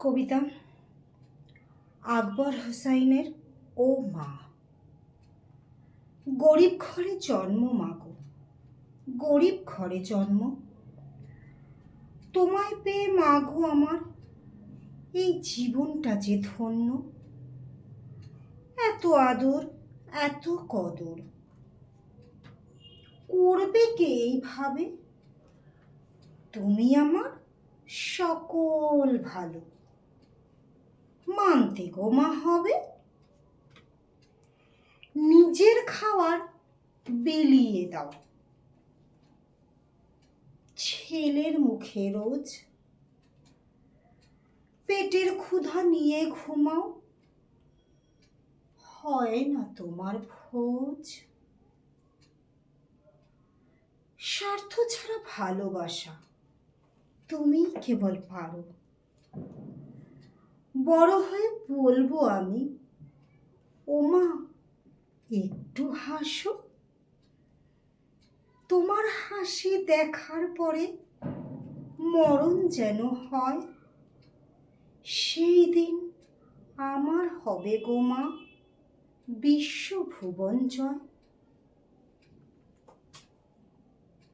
কবিতা আকবর হোসাইনের ও মা। গরিব ঘরে জন্ম মাগো, গরিব ঘরে জন্ম, তোমায় পেয়ে মাগো আমার এই জীবনটা যে ধন্য। এত আদর এত কদর করবে কে এইভাবে? তুমি আমার সকল ভালো, মানতে গো মা হবে। নিজের খাওয়ার বিলিয়ে দাও, ছেলের মুখে রোজ পেটের ক্ষুধা নিয়ে ঘুমাও, হয় না তোমার ভোজ। স্বার্থ ছাড়া ভালোবাসা তুমি কেবল পারো, বড় হয়ে বলবো আমি, ও মা একটু হাসো। তোমার হাসি দেখার পরে মরণ যেন হয়, সেই দিন আমার হবে গো মা বিশ্বভুবন জয়।